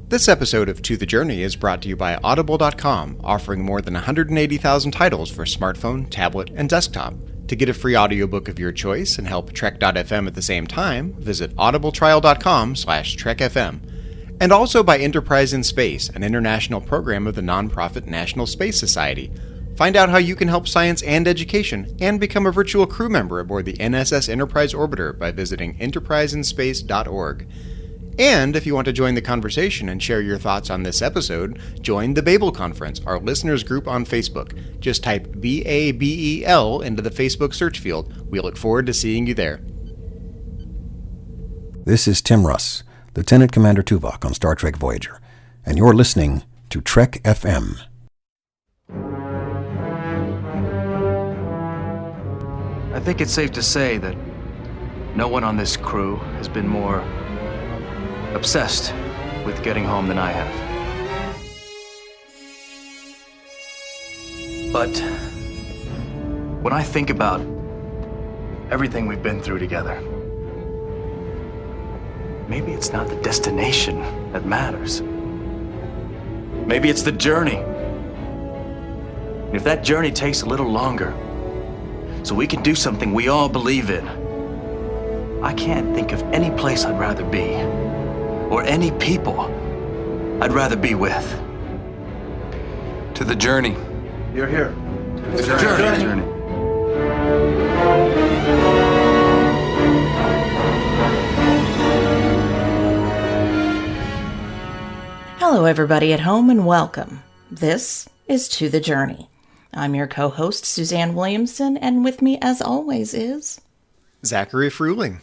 This episode of To the Journey is brought to you by Audible.com, offering more than 180,000 titles for smartphone, tablet, and desktop. To get a free audiobook of your choice and help Trek.fm at the same time, visit audibletrial.com/trekfm. And also by Enterprise in Space, an international program of the nonprofit National Space Society. Find out how you can help science and education and become a virtual crew member aboard the NSS Enterprise Orbiter by visiting enterpriseinspace.org. And if you want to join the conversation and share your thoughts on this episode, join the Babel Conference, our listeners group on Facebook. Just type BABEL into the Facebook search field. We look forward to seeing you there. This is Tim Russ, Lieutenant Commander Tuvok on Star Trek Voyager, and you're listening to Trek FM. I think it's safe to say that no one on this crew has been more obsessed with getting home than I have. But when I think about everything we've been through together, maybe it's not the destination that matters. Maybe it's the journey. And if that journey takes a little longer, so we can do something we all believe in, I can't think of any place I'd rather be, or any people I'd rather be with. To the journey. You're here. To the journey. Hello everybody at home and welcome. This is To the Journey. I'm your co-host Suzanne Williamson, and with me as always is Zachary Fruhling.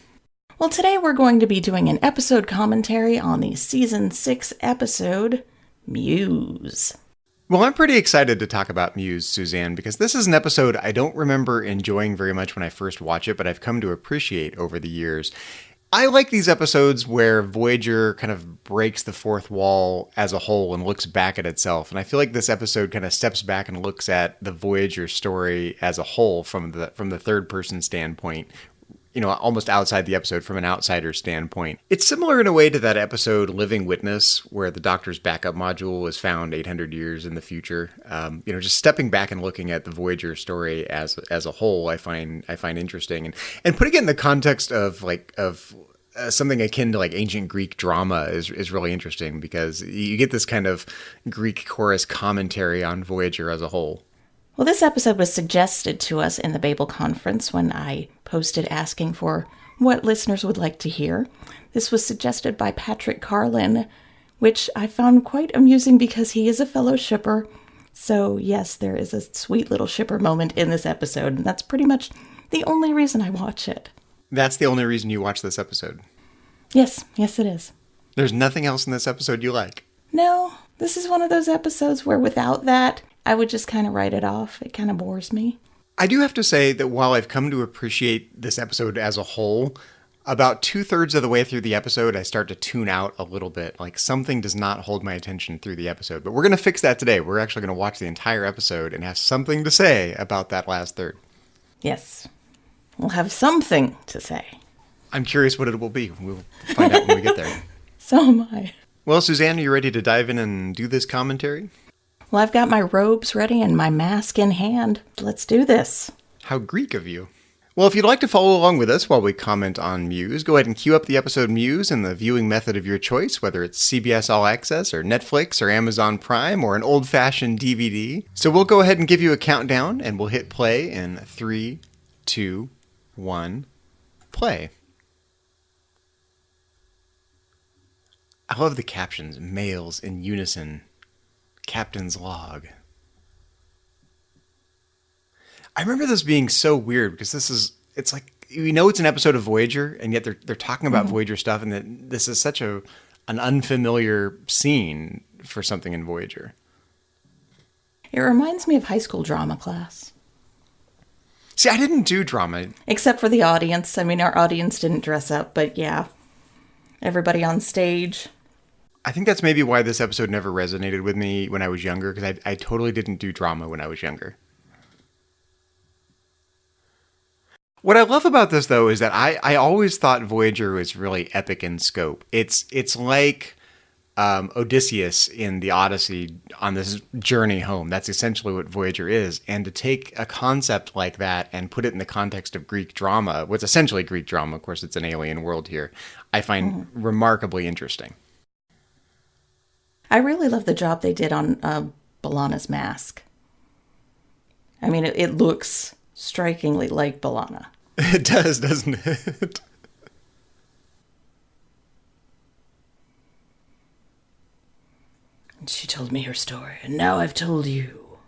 Well, today we're going to be doing an episode commentary on the Season 6 episode, Muse. Well, I'm pretty excited to talk about Muse, Suzanne, because this is an episode I don't remember enjoying very much when I first watched it, but I've come to appreciate over the years. I like these episodes where Voyager kind of breaks the fourth wall as a whole and looks back at itself. And I feel like this episode kind of steps back and looks at the Voyager story as a whole from the third person standpoint, you know, almost outside the episode from an outsider's standpoint. It's similar in a way to that episode Living Witness, where the Doctor's backup module was found 800 years in the future. Just stepping back and looking at the Voyager story as a whole, I find interesting, and putting it in the context of something akin to like ancient Greek drama is really interesting, because you get this kind of Greek chorus commentary on Voyager as a whole. Well, this episode was suggested to us in the Babel Conference when I posted asking for what listeners would like to hear. This was suggested by Patrick Carlin, which I found quite amusing because he is a fellow shipper. So yes, there is a sweet little shipper moment in this episode, and that's pretty much the only reason I watch it. That's the only reason you watch this episode? Yes it is. There's nothing else in this episode you like? No, this is one of those episodes where without that, I would just kind of write it off. It kind of bores me. I do have to say that while I've come to appreciate this episode as a whole, about 2/3 of the way through the episode, I start to tune out a little bit. Like something does not hold my attention through the episode. But we're going to fix that today. We're actually going to watch the entire episode and have something to say about that last third. Yes. We'll have something to say. I'm curious what it will be. We'll find out when we get there. So am I. Well, Suzanne, are you ready to dive in and do this commentary? Well, I've got my robes ready and my mask in hand. Let's do this. How Greek of you. Well, if you'd like to follow along with us while we comment on Muse, go ahead and queue up the episode Muse in the viewing method of your choice, whether it's CBS All Access or Netflix or Amazon Prime or an old-fashioned DVD. So we'll go ahead and give you a countdown, and we'll hit play in 3, 2, 1, play. I love the captions. Males in unison. Captain's log. I remember this being so weird because it's like, you know, it's an episode of Voyager, and yet they're talking about Voyager stuff, and that this is such an unfamiliar scene for something in Voyager. It reminds me of high school drama class. See, I didn't do drama. Except for the audience. I mean, our audience didn't dress up, but yeah. Everybody on stage. I think that's maybe why this episode never resonated with me when I was younger, because I totally didn't do drama when I was younger. What I love about this, though, is that I always thought Voyager was really epic in scope. It's like Odysseus in the Odyssey on this journey home. That's essentially what Voyager is. And to take a concept like that and put it in the context of Greek drama, what's essentially Greek drama, of course it's an alien world here, I find remarkably interesting. I really love the job they did on B'Elanna's mask. I mean, it looks strikingly like B'Elanna. It does, doesn't it? She told me her story, and now I've told you.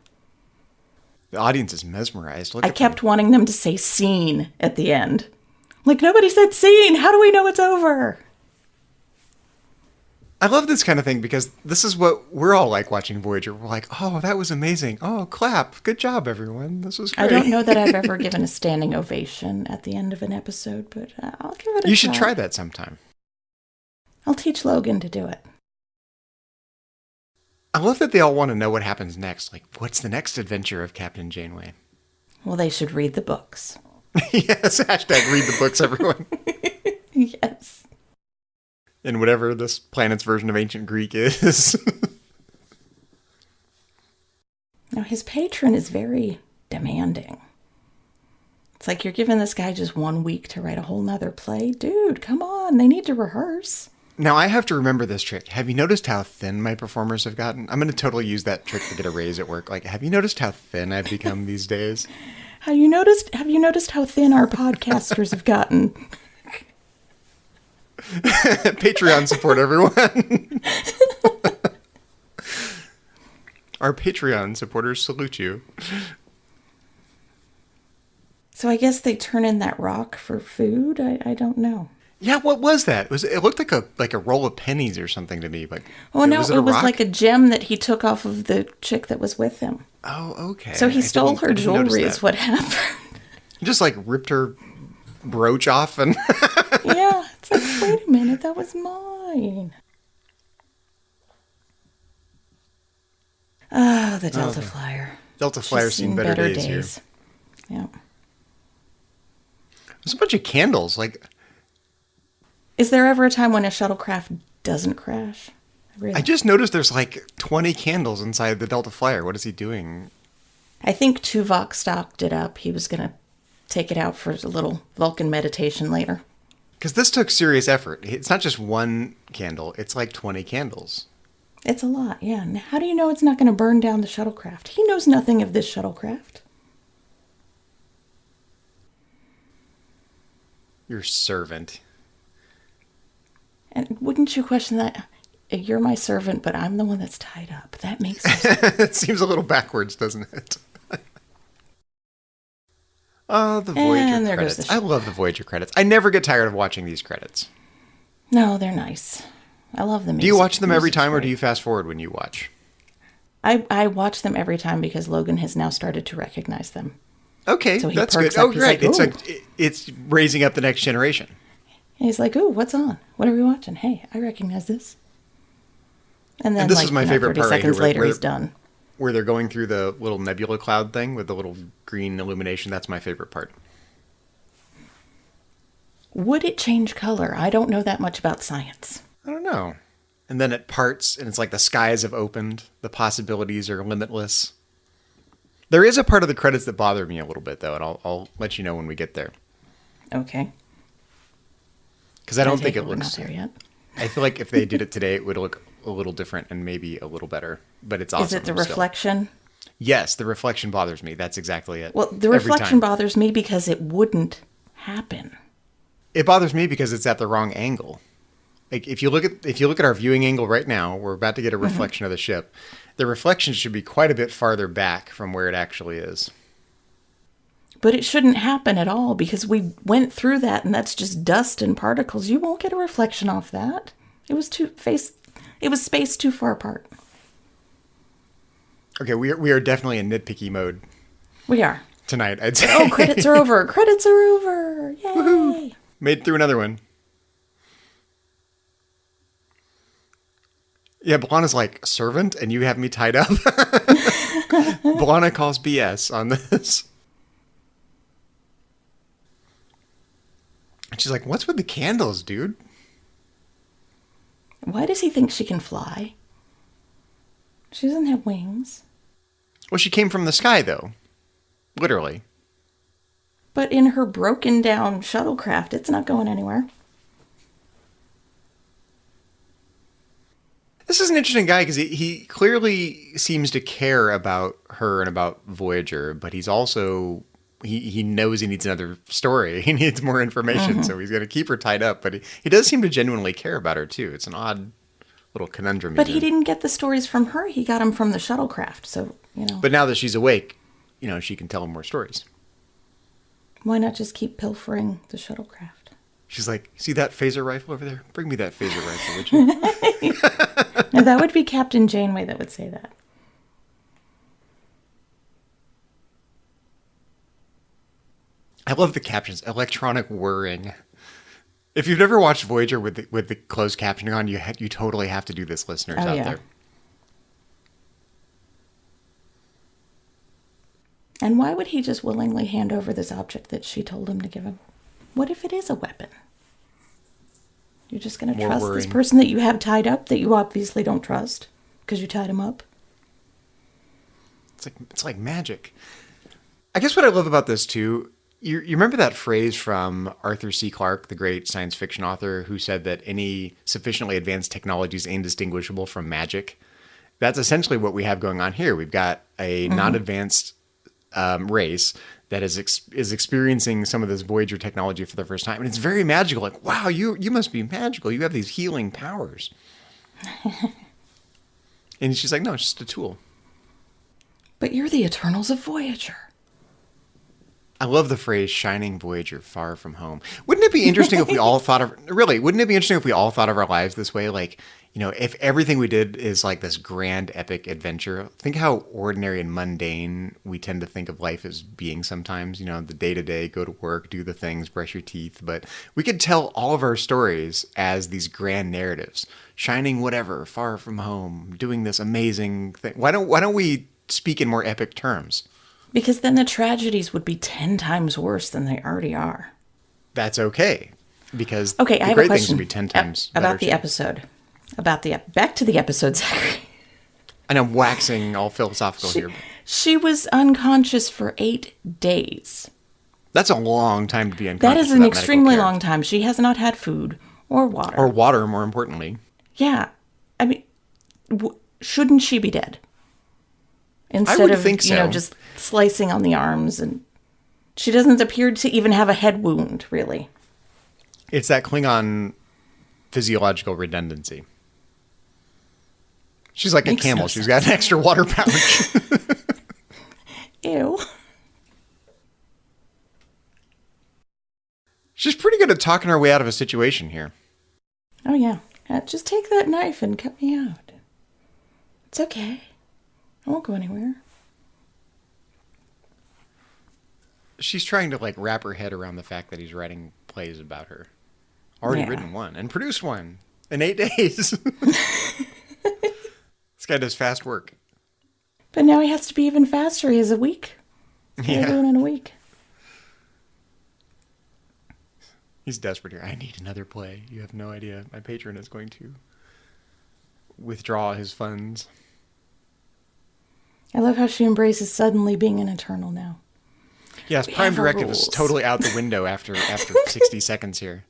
The audience is mesmerized. I kept wanting them to say scene at the end. Like, nobody said scene! How do we know it's over? I love this kind of thing because this is what we're all like watching Voyager. We're like, oh, that was amazing. Oh, clap. Good job, everyone. This was great. I don't know that I've ever given a standing ovation at the end of an episode, but I'll give it a try. You should try that sometime. I'll teach Logan to do it. I love that they all want to know what happens next. Like, what's the next adventure of Captain Janeway? Well, they should read the books. Yes, hashtag read the books, everyone. Yes. In whatever this planet's version of ancient Greek is. Now, his patron is very demanding. It's like you're giving this guy just 1 week to write a whole nother play. Dude, come on. They need to rehearse. Now, I have to remember this trick. Have you noticed how thin my performers have gotten? I'm going to totally use that trick to get a raise at work. Like, have you noticed how thin I've become these days? Have you noticed how thin our podcasters have gotten? Patreon support, everyone. Our Patreon supporters salute you. So I guess they turn in that rock for food? I don't know. Yeah, what was that? It looked like a roll of pennies or something to me. But oh no, was it was rock? like a gem that he took off of the chick that was with him. Oh, okay. So he stole her jewelry is what happened. He just like ripped her brooch off and yeah, it's like, wait a minute, that was mine. Oh, the Delta Flyer. Delta Flyer's seen better days here. Yeah. There's a bunch of candles. Like, is there ever a time when a shuttlecraft doesn't crash? I just noticed there's like 20 candles inside the Delta Flyer. What is he doing? I think Tuvok stocked it up. He was going to take it out for a little Vulcan meditation later. Because this took serious effort. It's not just one candle. It's like 20 candles. It's a lot, yeah. Now, how do you know it's not going to burn down the shuttlecraft? He knows nothing of this shuttlecraft. Your servant. And wouldn't you question that? You're my servant, but I'm the one that's tied up. That makes sense. It seems a little backwards, doesn't it? Oh, the Voyager credits. I love the Voyager credits. I never get tired of watching these credits. No, they're nice. I love them. Do you watch them every time, or do you fast forward when you watch? I watch them every time because Logan has now started to recognize them. Okay, so that's good. Oh, right. It's raising up the next generation. And he's like, ooh, what's on? What are we watching? Hey, I recognize this. And then this is my favorite 30 part seconds right here, later, he's done. Where they're going through the little nebula cloud thing with the little green illumination. That's my favorite part. Would it change color? I don't know that much about science. I don't know. And then it parts, and it's like the skies have opened. The possibilities are limitless. There is a part of the credits that bothered me a little bit, though, and I'll let you know when we get there. Okay. Because I don't think it looks... We're not there yet. I feel like if they did it today, it would look a little different and maybe a little better. But it's awesome. Is it the reflection? Yes, the reflection bothers me. That's exactly it. Well, the reflection bothers me because it wouldn't happen. It bothers me because it's at the wrong angle. Like if you look at our viewing angle right now, we're about to get a reflection of the ship. The reflection should be quite a bit farther back from where it actually is. But it shouldn't happen at all because we went through that and that's just dust and particles. You won't get a reflection off that. It was spaced too far apart. Okay, we are definitely in nitpicky mode. We are. Tonight, I'd say. Oh, credits are over. Credits are over. Yay. Woohoo. Made through another one. Yeah, B'Elanna's like, servant, and you have me tied up? B'Elanna calls BS on this. And she's like, what's with the candles, dude? Why does he think she can fly? She doesn't have wings. Well, she came from the sky, though. Literally. But in her broken down shuttlecraft, it's not going anywhere. This is an interesting guy because he clearly seems to care about her and about Voyager, but he's also, he knows he needs another story. He needs more information, so he's going to keep her tied up. But he does seem to genuinely care about her, too. It's an odd little conundrum. But he didn't get the stories from her. He got them from the shuttlecraft, so, you know. But now that she's awake, you know, she can tell him more stories. Why not just keep pilfering the shuttlecraft? She's like, see that phaser rifle over there? Bring me that phaser rifle, would you? Now, that would be Captain Janeway that would say that. I love the captions. Electronic whirring. If you've never watched Voyager with the closed captioning on, you totally have to do this, listeners out there. And why would he just willingly hand over this object that she told him to give him? What if it is a weapon? You're just going to trust this person that you have tied up that you obviously don't trust because you tied him up? It's like magic. I guess what I love about this, too, you remember that phrase from Arthur C. Clarke, the great science fiction author, who said that any sufficiently advanced technology is indistinguishable from magic? That's essentially what we have going on here. We've got a non-advanced race that is experiencing some of this Voyager technology for the first time. And it's very magical. Like, wow, you must be magical. You have these healing powers. And she's like, no, it's just a tool. But you're the Eternals of Voyager. I love the phrase "shining Voyager far from home." Wouldn't it be interesting if we all thought of wouldn't it be interesting if we all thought of our lives this way? Like, you know, if everything we did is like this grand epic adventure, think how ordinary and mundane we tend to think of life as being sometimes, you know, the day-to-day, go to work, do the things, brush your teeth. But we could tell all of our stories as these grand narratives, shining whatever, far from home, doing this amazing thing. Why don't we speak in more epic terms? Because then the tragedies would be 10 times worse than they already are. That's okay. Because I the have great a things question would be 10 times better about the too. episode. Back to the episode, Zachary. And I'm waxing all philosophical here. She was unconscious for 8 days. That's a long time to be unconscious. That is an extremely long time. She has not had food or water. Or water, more importantly. Yeah. I mean, shouldn't she be dead? Instead I would of, think so. You know, just slicing on the arms. And she doesn't appear to even have a head wound, really. It's that Klingon physiological redundancy. She's like Makes a camel. no She's sense. got an extra water pouch. Ew. She's pretty good at talking her way out of a situation here. Oh, yeah. Just take that knife and cut me out. It's okay. I won't go anywhere. She's trying to like wrap her head around the fact that he's writing plays about her. Already written one and produced one in 8 days. This guy does fast work. But now he has to be even faster. He has a week. Yeah. Doing in a week. He's desperate here. I need another play. You have no idea. My patron is going to withdraw his funds. I love how she embraces suddenly being an Eternal now. Yes, We Prime have our Directive is rules. totally out the window after 60 seconds here.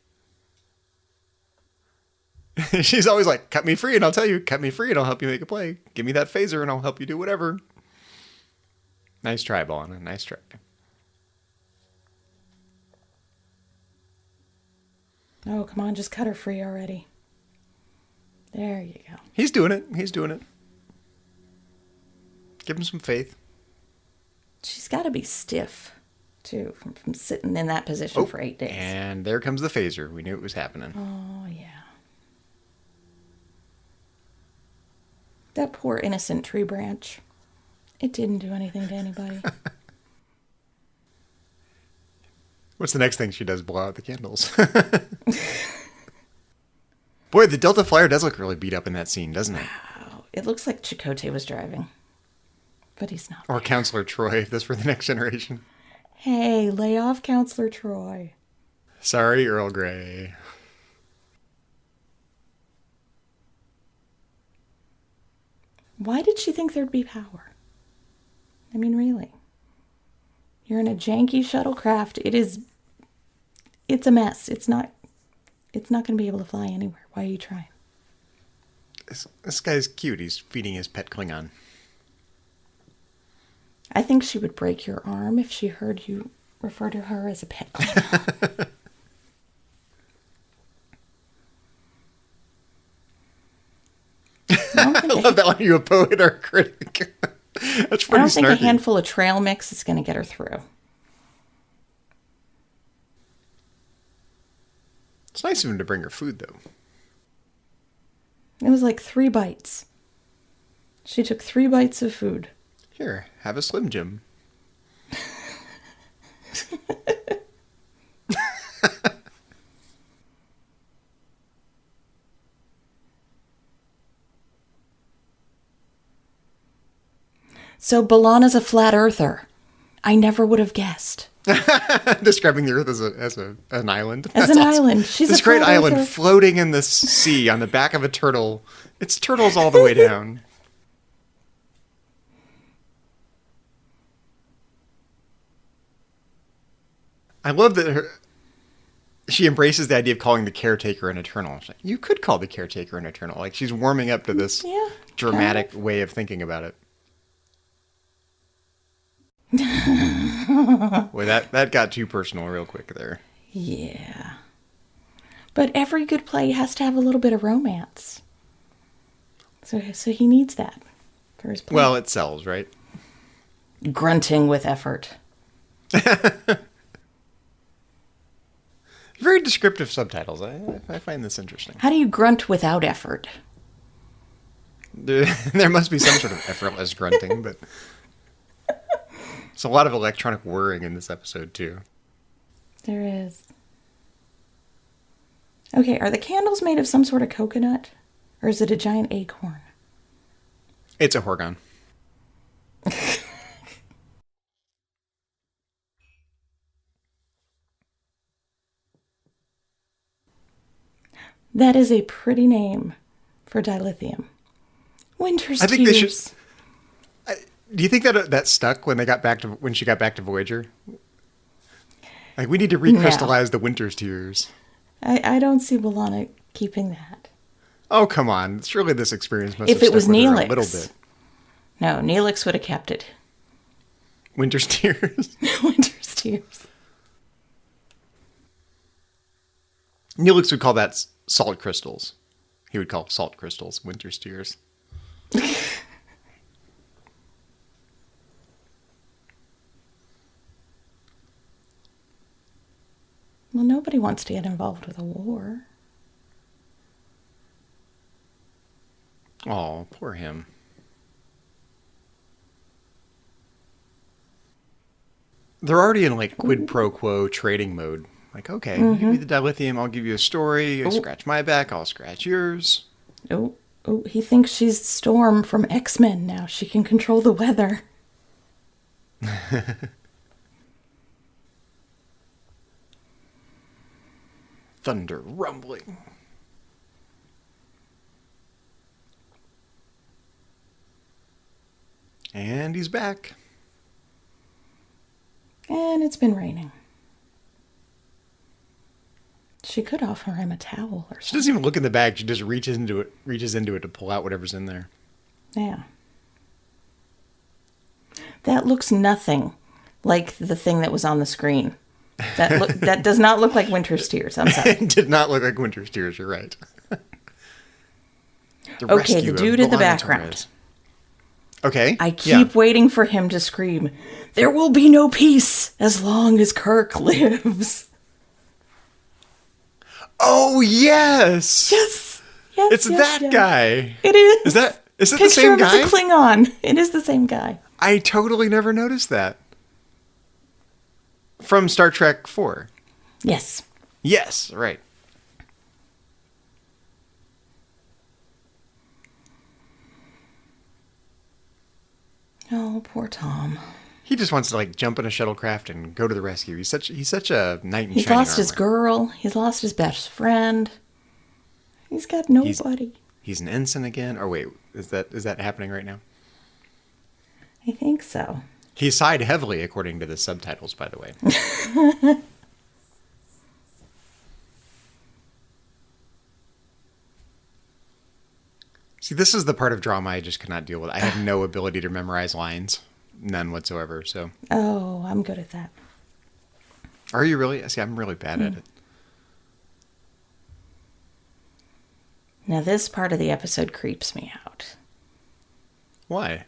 She's always like, cut me free and I'll tell you. Cut me free and I'll help you make a play. Give me that phaser and I'll help you do whatever. Nice try, Ballina. Nice try. Oh, come on, just cut her free already. There you go. He's doing it. He's doing it. Give him some faith. She's got to be stiff, too, from sitting in that position for 8 days. And there comes the phaser. We knew it was happening. Oh, yeah. That poor innocent tree branch. It didn't do anything to anybody. What's the next thing she does? Blow out the candles. Boy, the Delta Flyer does look really beat up in that scene, doesn't it? Wow. It looks like Chakotay was driving. But he's not. Or Counselor Troy, if this were the next generation. Hey, lay off Counselor Troy. Sorry, Earl Grey. Why did she think there'd be power? I mean, really. You're in a janky shuttlecraft. It's a mess. It's not going to be able to fly anywhere. Why are you trying? This guy's cute. He's feeding his pet Klingon. I think she would break your arm if she heard you refer to her as a pet Klingon. I love that one. Are you a poet or a critic? That's pretty I don't think snarky. a handful of trail mix is going to get her through. It's nice of him to bring her food, though. It was like 3 bites. She took 3 bites of food. Here, have a Slim Jim. So B'Elanna's a flat earther. I never would have guessed. Describing the Earth as an island. As That's an awesome. island. She's this a great flat island earther. floating in the sea on the back of a turtle. It's turtles all the way down. I love that she embraces the idea of calling the caretaker an eternal. She's like, you could call the caretaker an eternal. Like, she's warming up to this dramatic way of thinking about it. Boy, that got too personal real quick there. Yeah. But every good play has to have a little bit of romance. So he needs that for his play. Well, it sells, right? Grunting with effort. Very descriptive subtitles. I find this interesting. How do you grunt without effort? There must be some sort of effortless grunting, but there's a lot of electronic whirring in this episode, too. There is. Okay, are the candles made of some sort of coconut? Or is it a giant acorn? It's a horgon. That is a pretty name for dilithium. Winter's I think they should. Tears. Do you think that stuck when she got back to Voyager? Like, we need to recrystallize the Winter's Tears. I don't see B'Elanna keeping that. Oh, come on! Surely this experience must If have it was stuck with her Neelix. a little bit. No, Neelix would have kept it. Winter's Tears. Winter's Tears. Neelix would call that salt crystals. He would call salt crystals Winter's Tears. Well, nobody wants to get involved with a war. Oh, poor him. They're already in, like, quid pro quo trading mode. Like, okay, you give me the dilithium, I'll give you a story. You scratch my back, I'll scratch yours. Oh, he thinks she's Storm from X-Men now. She can control the weather. Thunder rumbling. And he's back. And it's been raining. She could offer him a towel or She something. doesn't even look in the bag. She just reaches into it to pull out whatever's in there. Yeah. That looks nothing like the thing that was on the screen. That does not look like Winter's Tears. I'm sorry. It did not look like Winter's Tears. You're right. Okay, the dude in the background. Torres. Okay. I keep waiting for him to scream, "There will be no peace as long as Kirk lives." Oh, yes! Yes! It's that guy. It is. Is it the same guy? Picture him as a Klingon. It is the same guy. I totally never noticed that. From Star Trek 4. Yes. Yes, right. Oh, poor Tom. He just wants to, like, jump in a shuttlecraft and go to the rescue. He's such a knight in He's shining lost his armor. girl. He's lost his best friend. He's got nobody. He's an ensign again. Or wait, Is that happening right now? I think so. He sighed heavily, according to the subtitles, by the way. See, this is the part of drama I just cannot deal with. I have no ability to memorize lines. None whatsoever, so. Oh, I'm good at that. Are you really? See, I'm really bad at it. Now, this part of the episode creeps me out. Why?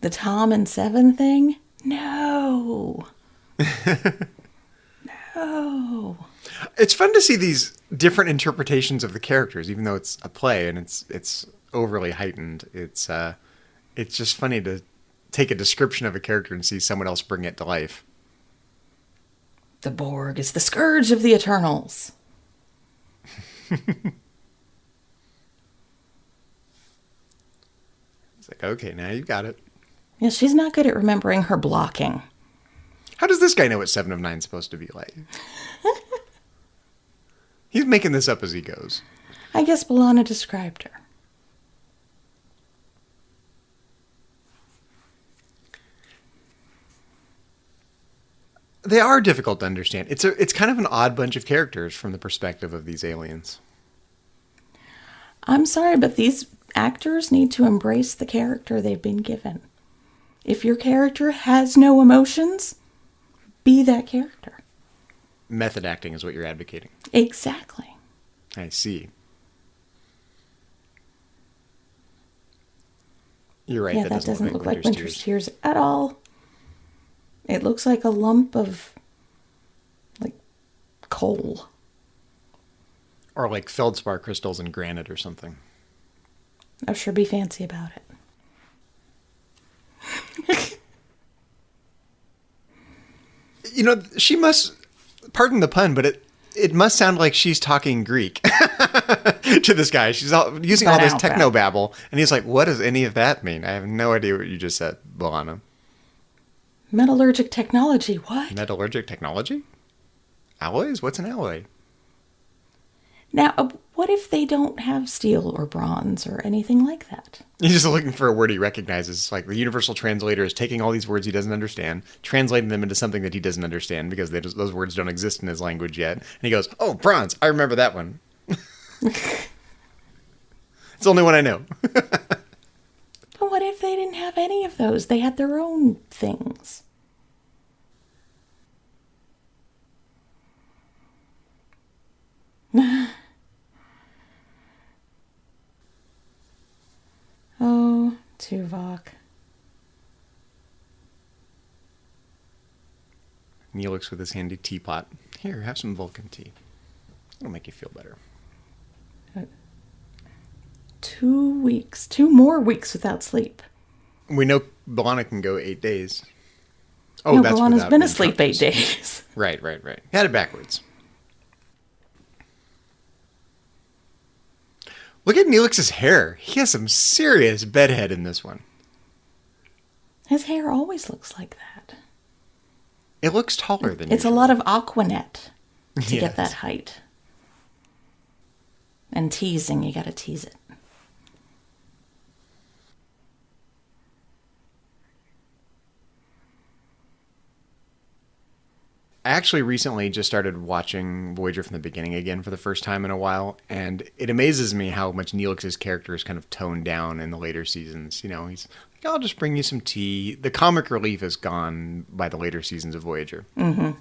The Tom and Seven thing? No. No. It's fun to see these different interpretations of the characters, even though it's a play and it's overly heightened. It's just funny to take a description of a character and see someone else bring it to life. The Borg is the scourge of the Eternals. It's like, okay, now you got it. Yeah, she's not good at remembering her blocking. How does this guy know what 7 of 9 is supposed to be like? He's making this up as he goes. I guess B'Elanna described her. They are difficult to understand. It's kind of an odd bunch of characters from the perspective of these aliens. I'm sorry, but these actors need to embrace the character they've been given. If your character has no emotions, be that character. Method acting is what you're advocating. Exactly. I see. You're right. Yeah, that doesn't look like Winter's Tears at all. It looks like a lump of, like, coal. Or like feldspar crystals and granite or something. I'll sure be fancy about it. You know, she must, pardon the pun, but it must sound like she's talking Greek to this guy. She's using all this techno babble, and he's like, what does any of that mean? I have no idea what you just said, B'Elanna. Metallurgic technology, what? Metallurgic technology? Alloys? What's an alloy? Now, what if they don't have steel or bronze or anything like that? He's just looking for a word he recognizes. Like the universal translator is taking all these words he doesn't understand, translating them into something that he doesn't understand because those words don't exist in his language yet. And he goes, oh, bronze. I remember that one. It's the only one I know. But what if they didn't have any of those? They had their own things. Oh, Tuvok. Neelix with his handy teapot. Here, have some Vulcan tea. It'll make you feel better. 2 weeks. 2 more weeks without sleep. We know B'Elanna can go 8 days. Oh, no, that's B'Elanna's been being asleep conscious. 8 days. Right. Had it backwards. Look at Neelix's hair. He has some serious bedhead in this one. His hair always looks like that. It looks taller than It's usual. a lot of Aquanet to Yes. get that height. And teasing, you gotta tease it. I actually recently just started watching Voyager from the beginning again for the first time in a while, and it amazes me how much Neelix's character is kind of toned down in the later seasons. You know, he's like, I'll just bring you some tea. The comic relief is gone by the later seasons of Voyager. Mm-hmm.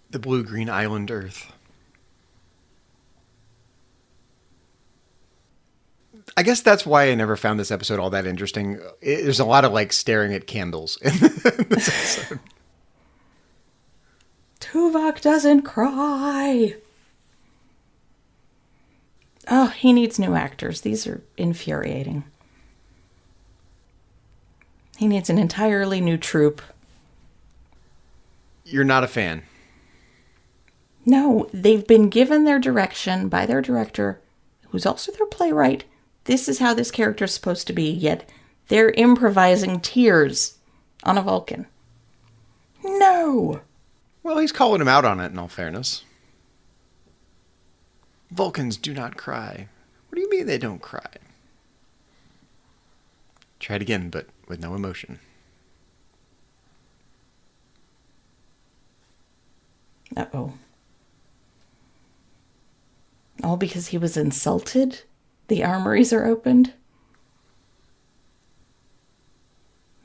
The blue-green island Earth. I guess that's why I never found this episode all that interesting. There's a lot of, like, staring at candles in this episode. Tuvok doesn't cry. Oh, he needs new actors. These are infuriating. He needs an entirely new troupe. You're not a fan. No, they've been given their direction by their director, who's also their playwright. This is how this character is supposed to be, yet they're improvising tears on a Vulcan. No! Well, he's calling him out on it, in all fairness. Vulcans do not cry. What do you mean they don't cry? Try it again, but with no emotion. Uh-oh. All because he was insulted? The armories are opened?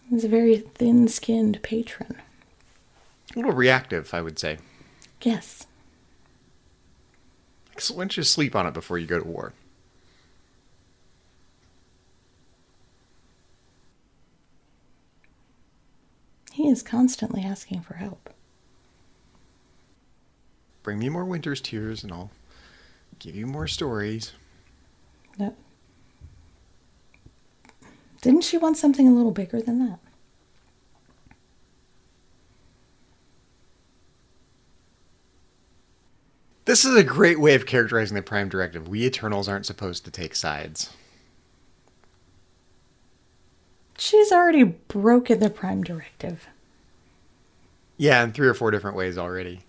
He's a very thin-skinned patron. A little reactive, I would say. Yes. So why don't you sleep on it before you go to war? He is constantly asking for help. Bring me more winter's tears and I'll give you more stories. No. Didn't she want something a little bigger than that? This is a great way of characterizing the Prime Directive. We Eternals aren't supposed to take sides. She's already broken the Prime Directive. Yeah, in 3 or 4 different ways already.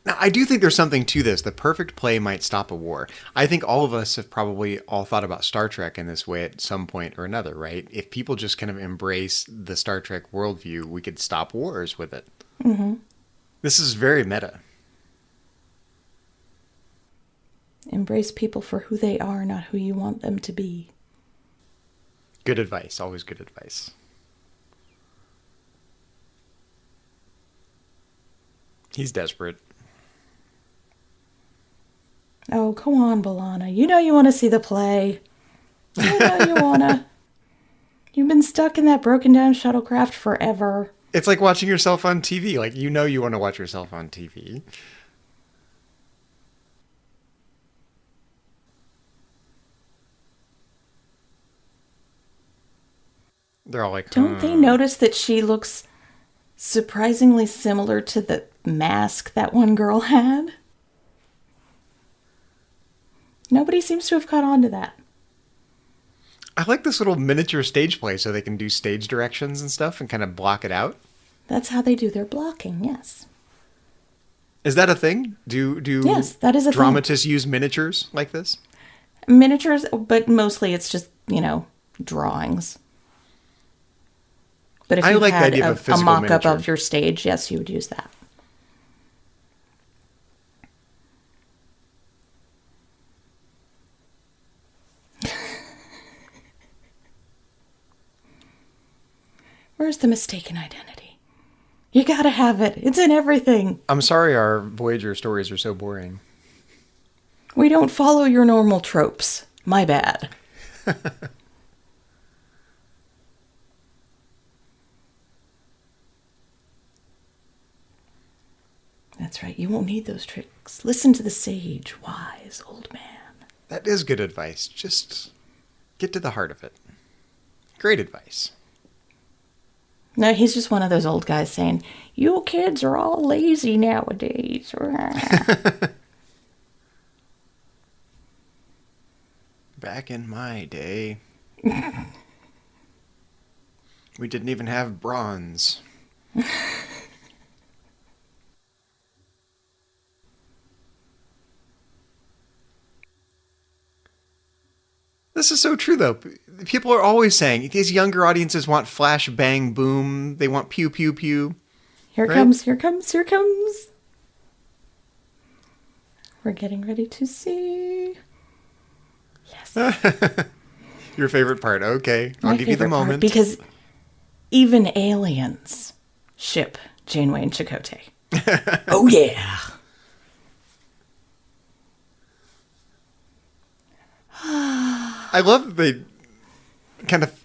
Now, I do think there's something to this. The perfect play might stop a war. I think all of us have probably all thought about Star Trek in this way at some point or another, right? If people just kind of embrace the Star Trek worldview, we could stop wars with it. Mm-hmm. This is very meta. Embrace people for who they are, not who you want them to be. Good advice. Always good advice. He's desperate. Oh, come on, B'Elanna. You know you want to see the play. You know you want to. You've been stuck in that broken down shuttlecraft forever. It's like watching yourself on TV. Like, you know you want to watch yourself on TV. They're all like, Don't they notice that she looks surprisingly similar to the mask that one girl had? Nobody seems to have caught on to that. I like this little miniature stage play so they can do stage directions and stuff and kind of block it out. That's how they do their blocking, yes. Is that a thing? Do Yes, that is a dramatists use miniatures like this? Miniatures, but mostly it's just, drawings. But if I you like the had idea of a a physical mock-up miniature. of your stage, yes, you would use that. Where's the mistaken identity? You gotta have it. It's in everything. I'm sorry our Voyager stories are so boring. We don't follow your normal tropes. My bad. That's right. You won't need those tricks. Listen to the sage, wise old man. That is good advice. Just get to the heart of it. Great advice. No, he's just one of those old guys saying, you kids are all lazy nowadays. Back in my day, we didn't even have bronze. This is so true, though. People are always saying these younger audiences want flash, bang, boom. They want pew, pew, pew. Here Right? comes, here comes, here comes. We're getting ready to see. Yes. Your favorite part. Okay. I'll My give you the favorite part, moment. because even aliens ship Janeway and Chakotay. Oh, yeah. I love that they kind of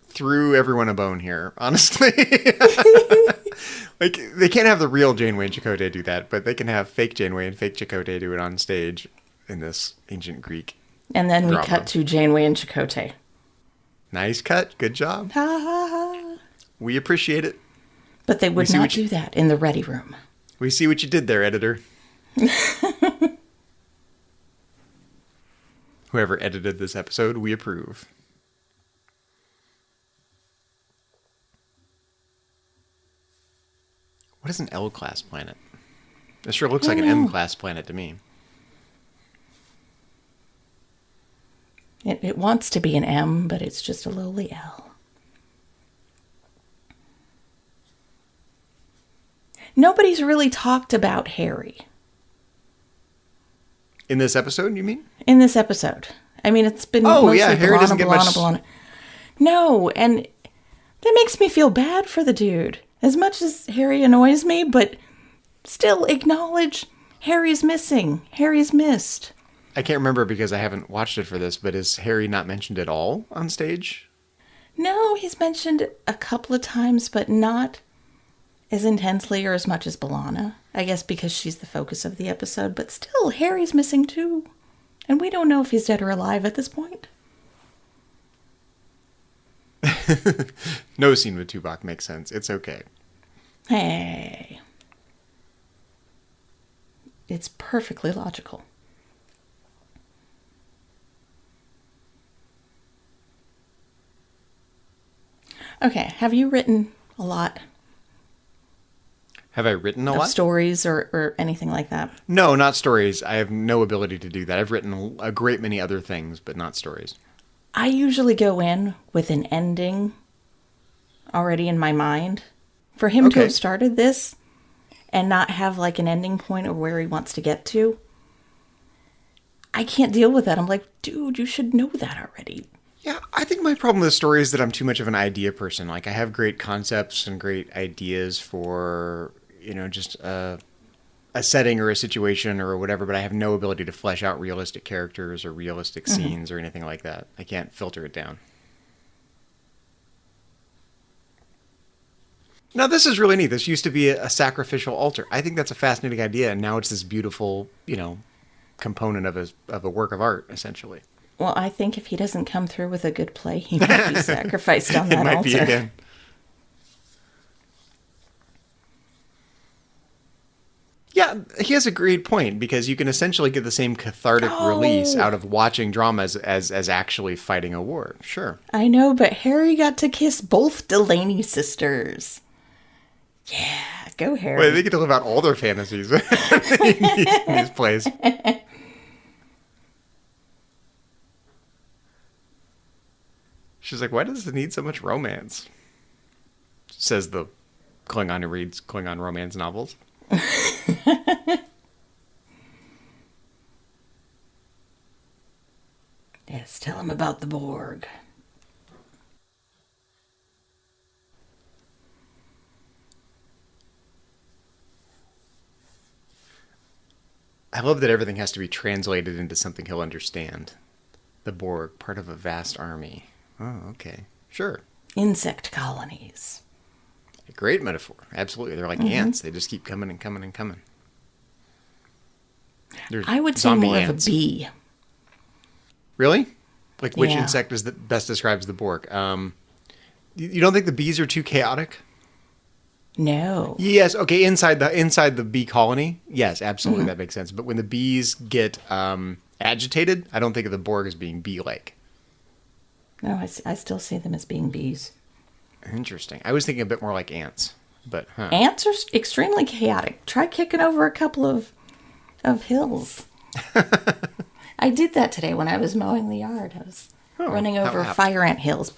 threw everyone a bone here, honestly. Like, they can't have the real Janeway and Chakotay do that, but they can have fake Janeway and fake Chakotay do it on stage in this ancient Greek And then we drama. cut to Janeway and Chakotay. Nice cut. Good job. Ha ha ha. We appreciate it. But they would see not what you- do that in the ready room. We see what you did there, editor. Whoever edited this episode, we approve. What is an L-class planet? It sure looks like an M-class planet to me. It wants to be an M, but it's just a lowly L. Nobody's really talked about Harry. In this episode, you mean? In this episode. I mean, it's been mostly Harry doesn't get much... No, and that makes me feel bad for the dude. As much as Harry annoys me, but still acknowledge Harry's missing. Harry's missed. I can't remember because I haven't watched it for this, but is Harry not mentioned at all on stage? No, he's mentioned a couple of times, but not as intensely or as much as B'Elanna. I guess because she's the focus of the episode, but still, Harry's missing too. And we don't know if he's dead or alive at this point. No scene with Tuvok makes sense. It's okay. Hey. It's perfectly logical. Okay, have you written a lot? Have I written a lot? Stories or anything like that? No, not stories. I have no ability to do that. I've written a great many other things, but not stories. I usually go in with an ending already in my mind. For him to have started this and not have like an ending point or where he wants to get to, I can't deal with that. I'm like, dude, you should know that already. Yeah, I think my problem with the story is that I'm too much of an idea person. Like, I have great concepts and great ideas for, just a setting or a situation or whatever, but I have no ability to flesh out realistic characters or realistic scenes or anything like that. I can't filter it down. Now, this is really neat. This used to be a sacrificial altar. I think that's a fascinating idea, and now it's this beautiful, component of a work of art, essentially. Well, I think if he doesn't come through with a good play, he might be sacrificed on that altar. It might be again. Yeah, he has a great point, because you can essentially get the same cathartic release out of watching drama as actually fighting a war. Sure. I know, but Harry got to kiss both Delaney sisters. Yeah, go Harry. Wait, they get to live out all their fantasies in these plays. She's like, why does it need so much romance? Says the Klingon who reads Klingon romance novels. Yes, tell him about the Borg. I love that everything has to be translated into something he'll understand. The Borg, part of a vast army. Oh, okay. Sure. Insect colonies. A great metaphor. Absolutely. They're like ants. They just keep coming and coming and coming. I would say more of a bee. Really? Like, which insect is that best describes the Borg? You don't think the bees are too chaotic? No. Yes. Okay. Inside the bee colony. Yes, absolutely. That makes sense. But when the bees get agitated, I don't think of the Borg as being bee-like. No, I still see them as being bees. Interesting. I was thinking a bit more like ants, but Ants are extremely chaotic. Try kicking over a couple of hills. I did that today when I was mowing the yard. I was running over fire ant hills.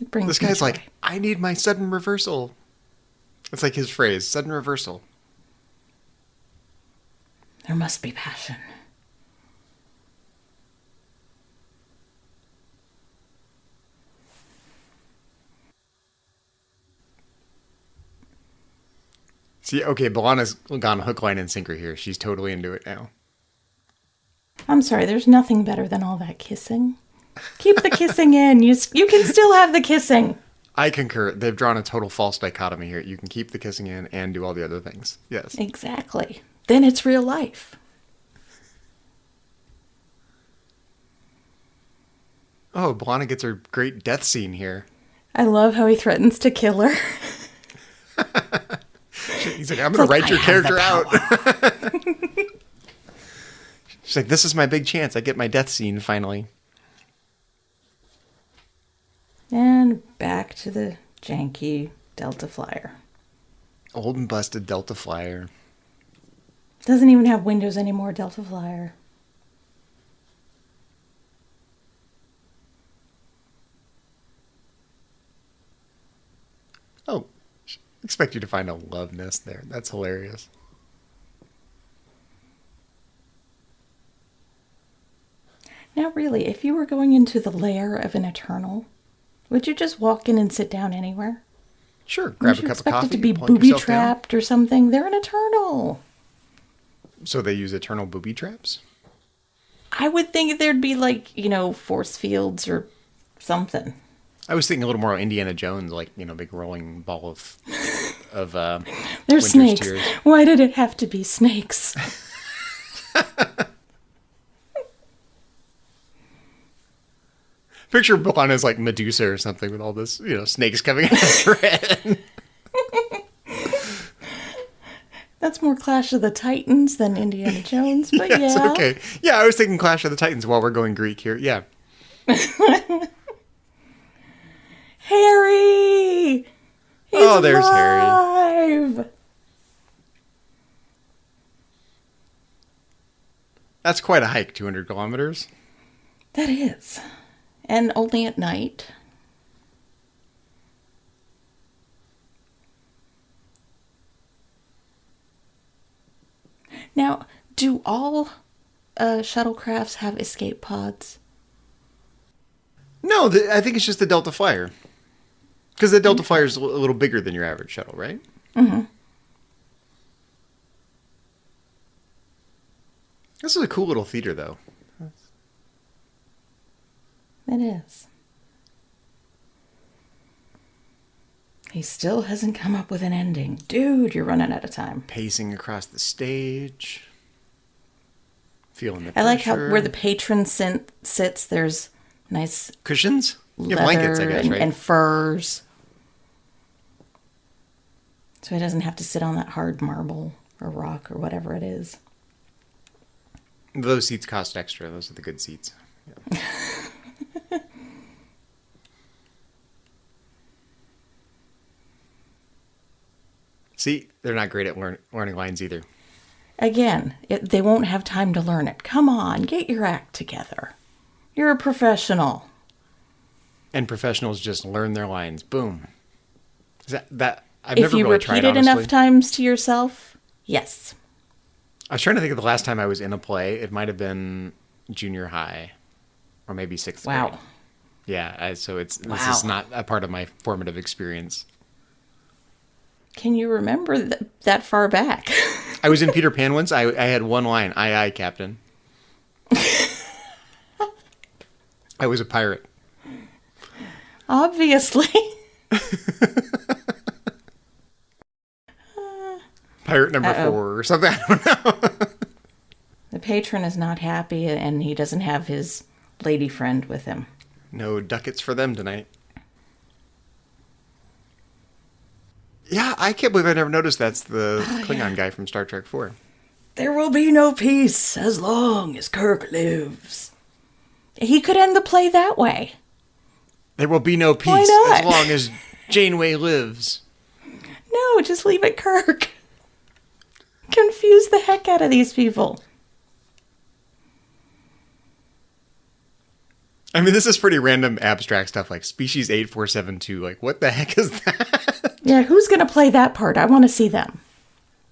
This guy's like, I need my sudden reversal. That's like his phrase, sudden reversal. There must be passion. See, okay, B'Elanna's gone hook, line, and sinker here. She's totally into it now. I'm sorry, there's nothing better than all that kissing. Keep the kissing in. You can still have the kissing. I concur. They've drawn a total false dichotomy here. You can keep the kissing in and do all the other things. Yes. Exactly. Then it's real life. Oh, B'Elanna gets her great death scene here. I love how he threatens to kill her. He's like, I'm going to write your character out. She's like, this is my big chance. I get my death scene finally. And back to the janky Delta Flyer. Old and busted Delta Flyer. Doesn't even have windows anymore, Delta Flyer. Oh, expect you to find a love nest there. That's hilarious. Now, really, if you were going into the lair of an Eternal, would you just walk in and sit down anywhere? Sure, grab a cup of Expect coffee. it to be plunk yourself down. booby-trapped or something. They're an Eternal. So they use Eternal booby traps? I would think there'd be like, force fields or something. I was thinking a little more Indiana Jones, like, big rolling ball of There's Winter's snakes. Tears. Why did it have to be snakes? Picture B'Elanna as like Medusa or something with all this, snakes coming out of her head. That's more Clash of the Titans than Indiana Jones, but Yes, yeah. okay. Yeah, I was thinking Clash of the Titans while we're going Greek here. Yeah. Harry! He's There's Harry. alive! That's quite a hike, 200 kilometers. That is. And only at night. Now, do all shuttlecrafts have escape pods? No, I think it's just the Delta Flyer. Because the Delta Flyer is a little bigger than your average shuttle, right? Mm-hmm. This is a cool little theater, though. It is. He still hasn't come up with an ending. Dude, you're running out of time. Pacing across the stage. Feeling the I like how pressure. where the patron sits, there's nice Cushions? Yeah, leather blankets, I guess, right? and furs. So he doesn't have to sit on that hard marble or rock or whatever it is. Those seats cost extra. Those are the good seats. Yeah. See, they're not great at learning lines either. Again, they won't have time to learn it. Come on, get your act together. You're a professional. And professionals just learn their lines. Boom. Is that I've If never you really repeat tried, it honestly. enough times to yourself, yes. I was trying to think of the last time I was in a play. It might have been junior high, or maybe sixth grade. Wow. Yeah, so this Wow. is not a part of my formative experience. Can you remember that far back? I was in Peter Pan once. I had one line, "Aye, aye, Captain." I was a pirate. Obviously. Pirate number Uh-oh. 4 or something. I don't know. The patron is not happy and he doesn't have his lady friend with him. No ducats for them tonight. Yeah, I can't believe I never noticed that's the Klingon guy from Star Trek 4. There will be no peace as long as Kirk lives. He could end the play that way. There will be no Why peace not? as long as Janeway lives. No, just leave it Kirk. Confuse the heck out of these people. I mean, this is pretty random abstract stuff like Species 8472. Like, what the heck is that? Yeah, who's going to play that part? I want to see them.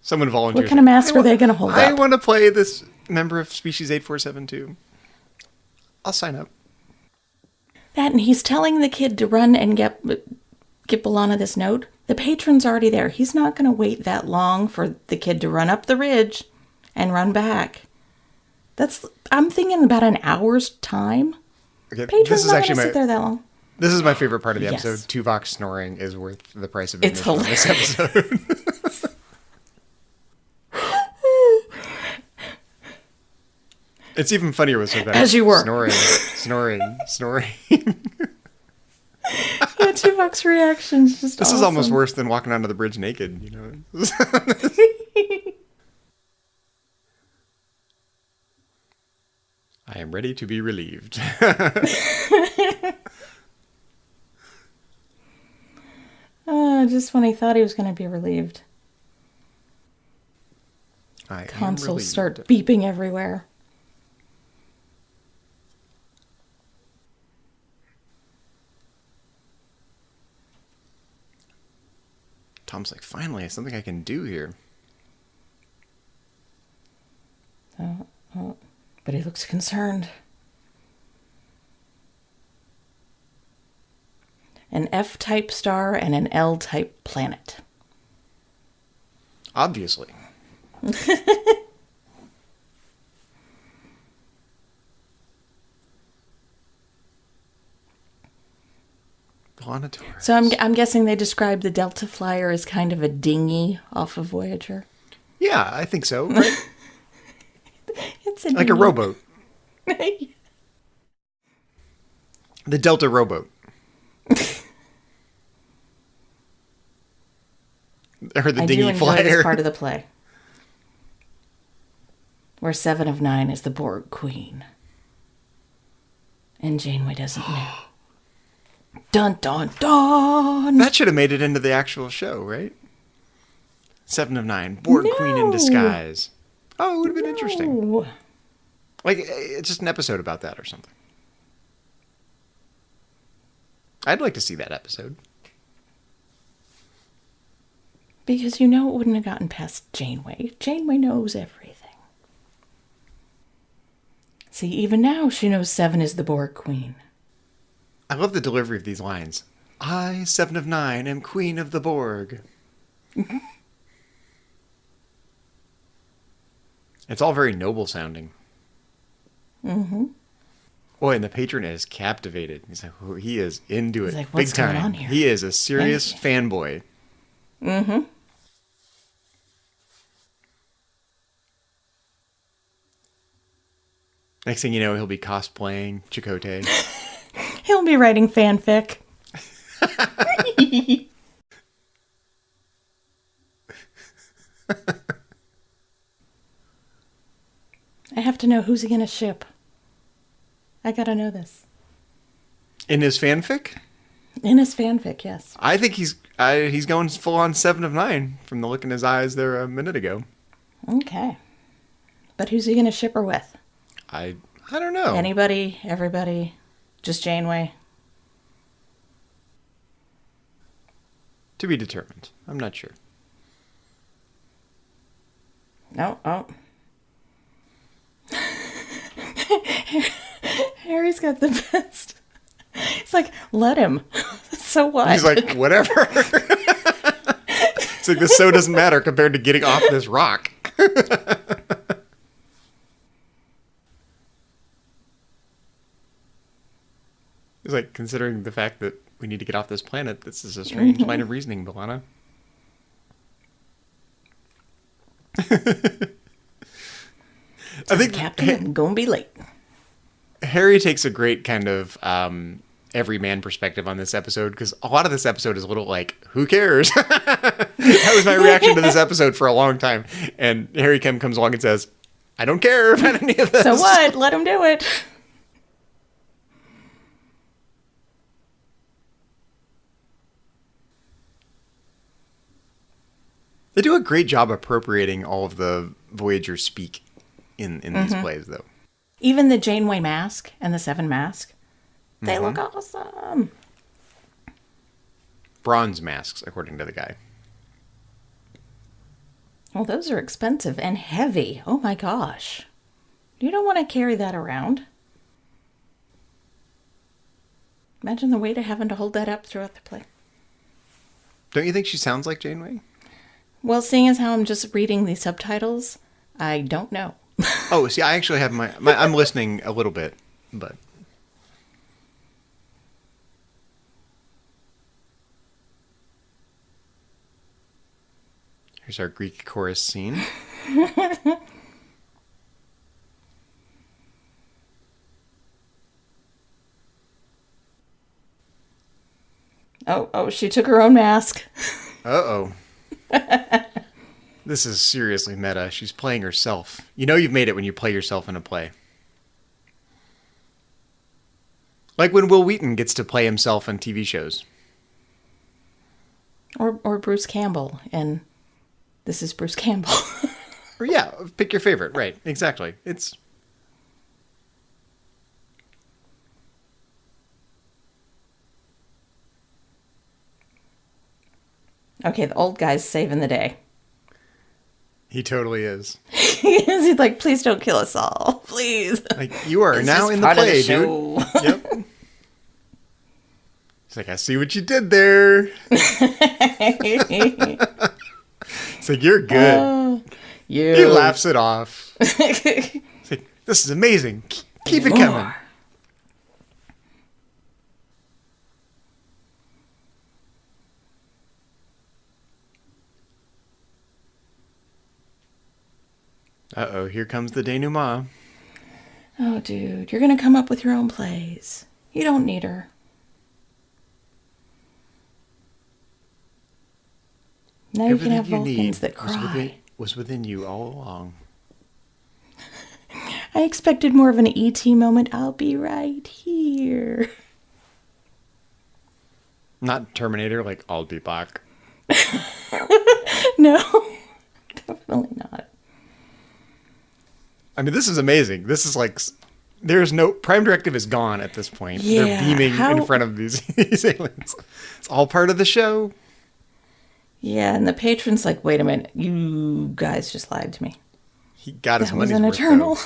Someone volunteers. What kind of mask are they going to hold I up? want to play this member of Species 8472. I'll sign up. That, and he's telling the kid to run and get B'Elanna this note. The patron's already there. He's not going to wait that long for the kid to run up the ridge and run back. I'm thinking about an hour's time. Okay, Patron's not going to sit there that long. This is my favorite part of the Yes. episode. Tuvok snoring is worth the price of It's admission in this episode. It's even funnier with Suzanne. As you were. Snoring. Yeah, Tuvok's reaction's just This awesome. is almost worse than walking onto the bridge naked, you know. I am ready to be relieved. Just when he thought he was going to be relieved. I am Consoles relieved. start beeping everywhere. Tom's like, finally, something I can do here. But he looks concerned. An F-type star and an L-type planet. Obviously. Planetoris. So I'm guessing they described the Delta Flyer as kind of a dinghy off of Voyager. Yeah, I think so. Right? It's Like a rowboat. The Delta rowboat. Or the I dinghy do enjoy flyer. this part of the play, where 7 of 9 is the Borg Queen, and Janeway doesn't know. Dun dun dun! That should have made it into the actual show, right? 7 of 9, Borg Queen in disguise. Oh, it would have been interesting. Ooh. Like, it's just an episode about that or something. I'd like to see that episode. Because you know it wouldn't have gotten past Janeway. Janeway knows everything. See, even now she knows 7 is the Borg Queen. I love the delivery of these lines. I, 7 of 9, am Queen of the Borg. It's all very noble sounding. Mm-hmm. Boy, and the patron is captivated. He's like, oh, he is into it He's like, what's big time. going on here? He is a serious fanboy. Mm-hmm. Next thing you know, he'll be cosplaying Chakotay. He'll be writing fanfic. I have to know, who's he gonna ship? I gotta know this. In his fanfic? In his fanfic, yes. I think he's going full on 7 of 9 from the look in his eyes there a minute ago. Okay. But who's he gonna ship her with? I don't know. Anybody? Everybody? Just Janeway? To be determined. I'm not sure. No. Oh. Harry's got the best. It's like, let him. So what? He's like, whatever. It's like, this so doesn't matter compared to getting off this rock. He's like, considering the fact that we need to get off this planet, this is a strange line of reasoning, B'Elanna. I think Captain, I'm gonna be late. Harry takes a great kind of everyman perspective on this episode, because a lot of this episode is a little like, who cares? That was my reaction to this episode for a long time. And Harry Kim comes along and says, I don't care about any of this. So what? Let him do it. They do a great job appropriating all of the Voyager speak in these plays, though. Even the Janeway mask and the 7 mask, they look awesome. Bronze masks, according to the guy. Well, those are expensive and heavy. Oh my gosh. You don't want to carry that around. Imagine the weight of having to hold that up throughout the play. Don't you think she sounds like Janeway? Well, seeing as how I'm just reading the subtitles, I don't know. Oh, see, I actually have my I'm listening a little bit, but... Here's our Greek chorus scene. Oh, she took her own mask. Uh-oh. This is seriously meta. She's playing herself. You know you've made it when you play yourself in a play. Like when Will Wheaton gets to play himself on TV shows. Or Bruce Campbell, and this is Bruce Campbell. Or yeah, pick your favorite. Right, exactly. It's... Okay, the old guy's saving the day. He totally is. He's like, please don't kill us all. Please. Like, you are It's now just in the part of play, show. dude. Yep. He's like, I see what you did there. It's like, you're good. He laughs it off. It's like, this is amazing. Keep it coming. Uh-oh, here comes the denouement. Oh, dude, you're going to come up with your own plays. You don't need her. Now you can have Vulcans that cry. Was within you all along. I expected more of an E.T. moment. I'll be right here. Not Terminator, like, I'll be back. No, definitely not. I mean, this is amazing. This is like, there's no, Prime Directive is gone at this point. Yeah, they're beaming in front of these aliens. It's all part of the show. Yeah, and the patron's like, wait a minute, you guys just lied to me. He got his money's an worth, eternal.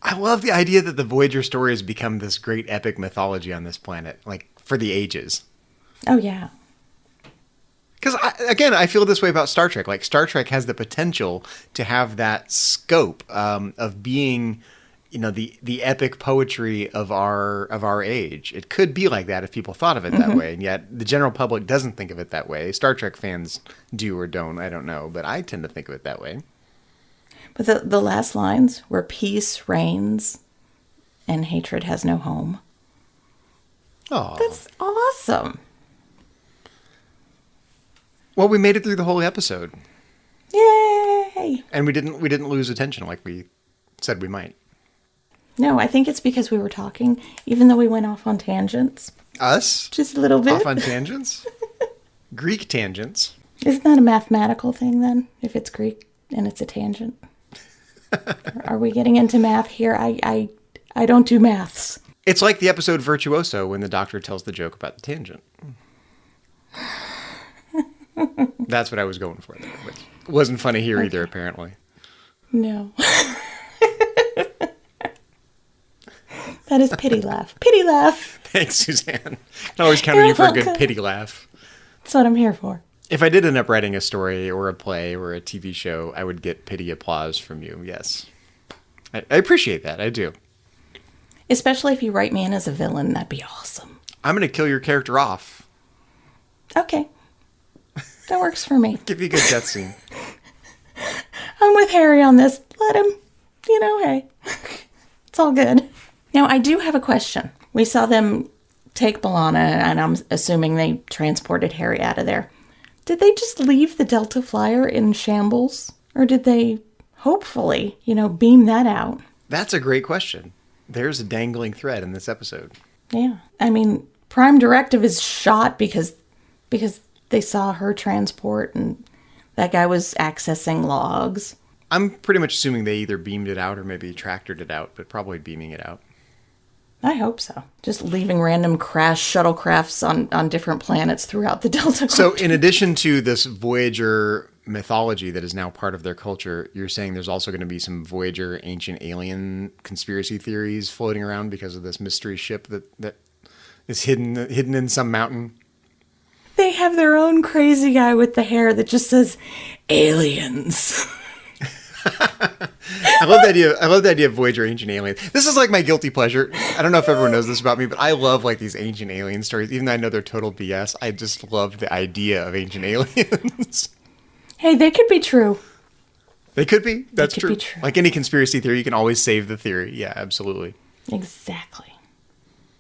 I love the idea that the Voyager story has become this great epic mythology on this planet, like, for the ages. Oh, yeah. Because, again, I feel this way about Star Trek. Like, Star Trek has the potential to have that scope of being, you know, the epic poetry of our age. It could be like that if people thought of it that way, and yet the general public doesn't think of it that way. Star Trek fans do or don't, I don't know, but I tend to think of it that way. But the last lines, where peace reigns and hatred has no home. Oh, That's awesome. Well, we made it through the whole episode, Yay! and we didn't lose attention like we said we might. No, I think it's because we were talking, even though we went off on tangents. Us? Just a little bit. Off on tangents? Greek tangents. Isn't that a mathematical thing then, if it's Greek and it's a tangent? Are we getting into math here? I don't do maths. It's like the episode Virtuoso when the doctor tells the joke about the tangent. That's what I was going for there. But it wasn't funny here either, apparently. No. That is pity laugh. Pity laugh. Thanks, Suzanne. I can always count on you for a good pity laugh. That's what I'm here for. If I did end up writing a story or a play or a TV show, I would get pity applause from you, yes. I appreciate that, I do. Especially if you write me in as a villain, that'd be awesome. I'm going to kill your character off. Okay. That works for me. Give you a good death scene. I'm with Harry on this. Let him, hey. It's all good. Now, I do have a question. We saw them take B'Elanna, and I'm assuming they transported Harry out of there. Did they just leave the Delta Flyer in shambles? Or did they, hopefully, beam that out? That's a great question. There's a dangling thread in this episode. Yeah. I mean, Prime Directive is shot because they saw her transport and that guy was accessing logs. I'm pretty much assuming they either beamed it out or maybe tractored it out, but probably beaming it out. I hope so. Just leaving random crash shuttlecrafts on different planets throughout the Delta. So in addition to this Voyager mythology that is now part of their culture, you're saying there's also going to be some Voyager ancient alien conspiracy theories floating around because of this mystery ship that is hidden in some mountain? They have their own crazy guy with the hair that just says aliens. I love the idea of Voyager ancient aliens. This is like my guilty pleasure. I don't know if everyone knows this about me, but I love like these ancient alien stories. Even though I know they're total BS, I just love the idea of ancient aliens. Hey, they could be true. They could be. That's could true. be true. Like any conspiracy theory, you can always save the theory. Yeah, absolutely. Exactly.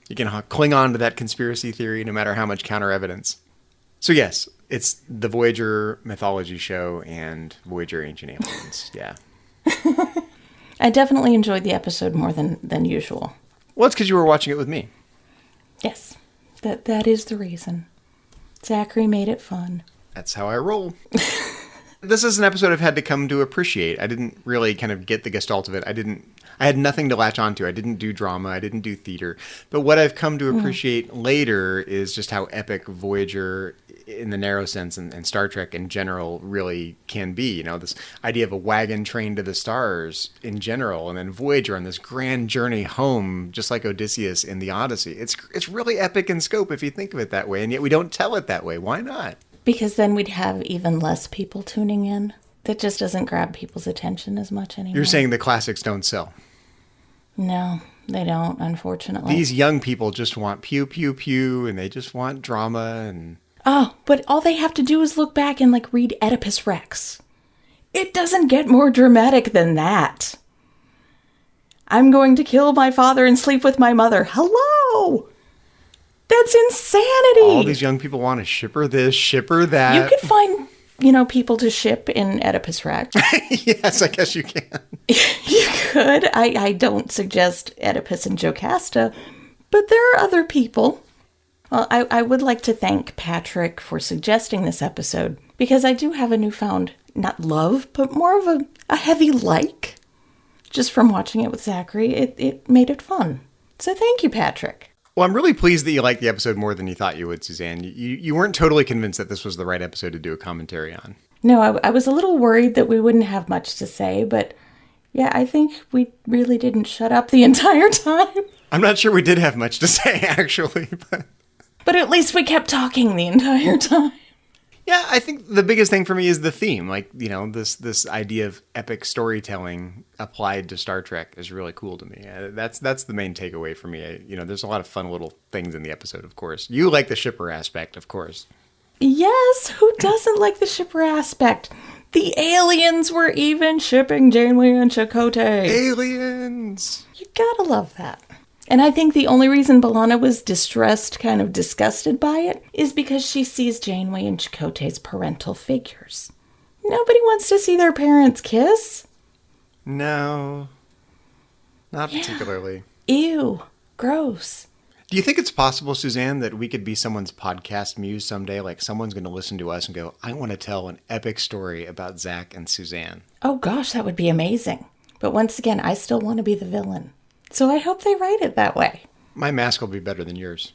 You can cling on to that conspiracy theory no matter how much counter evidence. So yes, it's the Voyager mythology show and Voyager ancient aliens. Yeah. I definitely enjoyed the episode more than usual. Well, it's because you were watching it with me. Yes, that is the reason. Zachary made it fun. That's how I roll. This is an episode I've had to come to appreciate. I didn't really kind of get the gestalt of it. I had nothing to latch onto. I didn't do drama. I didn't do theater. But what I've come to appreciate later is just how epic Voyager, in the narrow sense, and Star Trek in general really can be. You know, this idea of a wagon train to the stars in general, and then Voyager on this grand journey home, just like Odysseus in the Odyssey. It's really epic in scope if you think of it that way, and yet we don't tell it that way. Why not? Because then we'd have even less people tuning in. That just doesn't grab people's attention as much anymore. You're saying the classics don't sell? No, they don't, unfortunately. These young people just want pew, pew, pew, and they just want drama and... Oh, but all they have to do is look back and, read Oedipus Rex. It doesn't get more dramatic than that. I'm going to kill my father and sleep with my mother. Hello! That's insanity! All these young people want to shipper this, shipper that. You could find, people to ship in Oedipus Rex. Yes, I guess you can. You could. I don't suggest Oedipus and Jocasta, but there are other people. Well, I would like to thank Patrick for suggesting this episode, because I do have a newfound, not love, but more of a heavy like. Just from watching it with Zachary, it made it fun. So thank you, Patrick. Well, I'm really pleased that you liked the episode more than you thought you would, Suzanne. You weren't totally convinced that this was the right episode to do a commentary on. No, I was a little worried that we wouldn't have much to say, but yeah, I think we really didn't shut up the entire time. I'm not sure we did have much to say, actually, but at least we kept talking the entire time. Yeah, I think the biggest thing for me is the theme. This idea of epic storytelling applied to Star Trek is really cool to me. That's the main takeaway for me. There's a lot of fun little things in the episode, of course. You like the shipper aspect, of course. Yes, who doesn't like the shipper aspect? The aliens were even shipping Janeway and Chakotay. Aliens! You gotta love that. And I think the only reason B'Elanna was distressed, kind of disgusted by it, is because she sees Janeway and Chakotay's parental figures. Nobody wants to see their parents kiss. No. Not particularly. Ew. Gross. Do you think it's possible, Suzanne, that we could be someone's podcast muse someday? Like someone's going to listen to us and go, I want to tell an epic story about Zach and Suzanne. Oh gosh, that would be amazing. But once again, I still want to be the villain. So I hope they write it that way. My mask will be better than yours.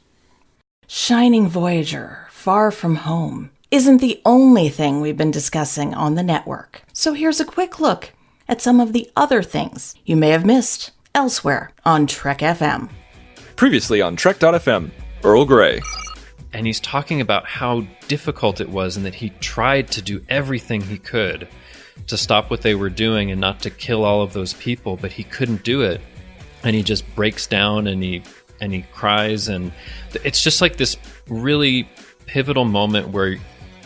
Shining Voyager, far from home, isn't the only thing we've been discussing on the network. So here's a quick look at some of the other things you may have missed elsewhere on Trek FM. Previously on Trek.fm, Earl Grey. And he's talking about how difficult it was and that he tried to do everything he could to stop what they were doing and not to kill all of those people, but he couldn't do it. And he just breaks down and he cries, and it's just like this really pivotal moment where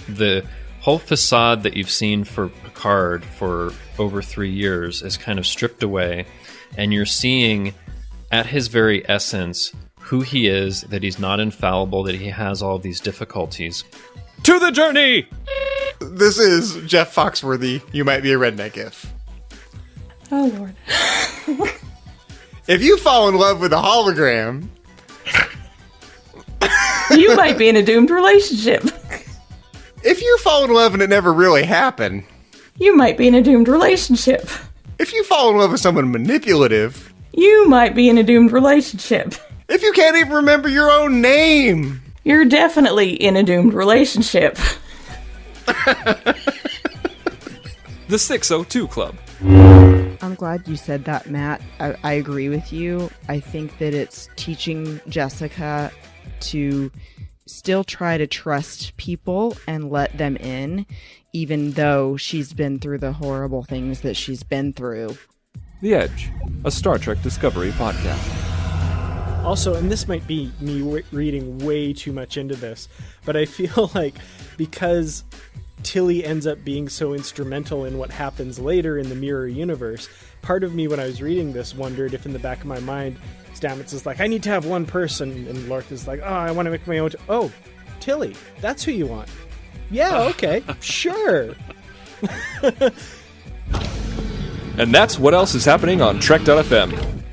the whole facade that you've seen for Picard for over 3 years is kind of stripped away, and you're seeing at his very essence who he is, that he's not infallible, that he has all these difficulties. To the journey! This is Jeff Foxworthy, You Might Be a Redneck If. Oh, Lord. If you fall in love with a hologram... You might be in a doomed relationship. If you fall in love and it never really happened... You might be in a doomed relationship. If you fall in love with someone manipulative... You might be in a doomed relationship. If you can't even remember your own name... You're definitely in a doomed relationship. The 602 Club. I'm glad you said that, Matt. I agree with you. I think that it's teaching Jessica to still try to trust people and let them in, even though she's been through the horrible things that she's been through. The Edge, a Star Trek Discovery podcast. Also, and this might be me reading way too much into this, but I feel like because Tilly ends up being so instrumental in what happens later in the mirror universe, part of me when I was reading this wondered if in the back of my mind Stamets is like, I need to have one person, and Lorca's like, oh, I want to make my own oh, Tilly, that's who you want. Yeah, okay, sure. And that's what else is happening on Trek.fm.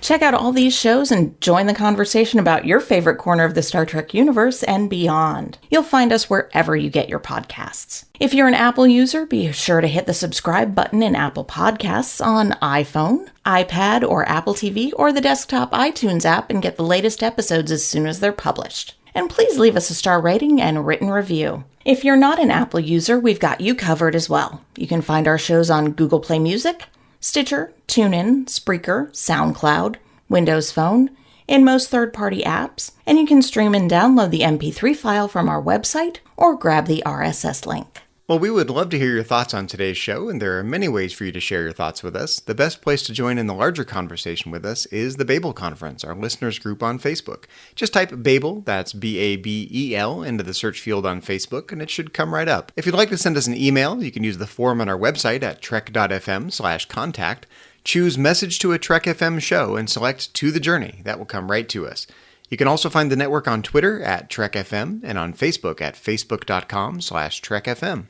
Check out all these shows and join the conversation about your favorite corner of the Star Trek universe and beyond. You'll find us wherever you get your podcasts. If you're an Apple user, be sure to hit the subscribe button in Apple Podcasts on iPhone, iPad, or Apple TV, or the desktop iTunes app and get the latest episodes as soon as they're published. And please leave us a star rating and written review. If you're not an Apple user, we've got you covered as well. You can find our shows on Google Play Music, Stitcher, TuneIn, Spreaker, SoundCloud, Windows Phone, in most third-party apps, and you can stream and download the MP3 file from our website or grab the RSS link. Well, we would love to hear your thoughts on today's show, and there are many ways for you to share your thoughts with us. The best place to join in the larger conversation with us is the Babel Conference, our listeners group on Facebook. Just type Babel, that's Babel, into the search field on Facebook, and it should come right up. If you'd like to send us an email, you can use the form on our website at trek.fm/contact. Choose Message to a Trek FM Show and select To the Journey. That will come right to us. You can also find the network on Twitter at TrekFM and on Facebook at facebook.com/TrekFM.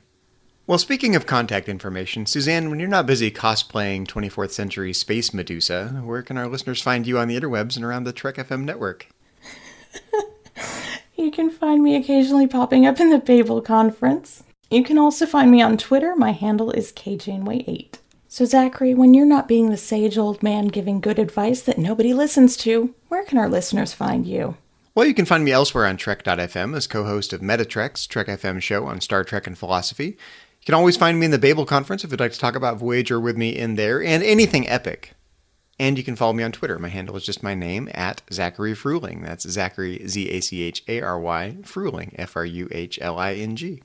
Well, speaking of contact information, Suzanne, when you're not busy cosplaying 24th century space Medusa, where can our listeners find you on the interwebs and around the Trek FM network? You can find me occasionally popping up in the Babel Conference. You can also find me on Twitter. My handle is KJaneway8. So Zachary, when you're not being the sage old man giving good advice that nobody listens to, where can our listeners find you? Well, you can find me elsewhere on Trek.fm as co-host of Metatrek's Trek FM show on Star Trek and philosophy. You can always find me in the Babel Conference if you'd like to talk about Voyager with me in there, and anything epic. And you can follow me on Twitter. My handle is just my name, at Zachary Fruhling. That's Zachary, Z-A-C-H-A-R-Y, Fruhling, F-R-U-H-L-I-N-G.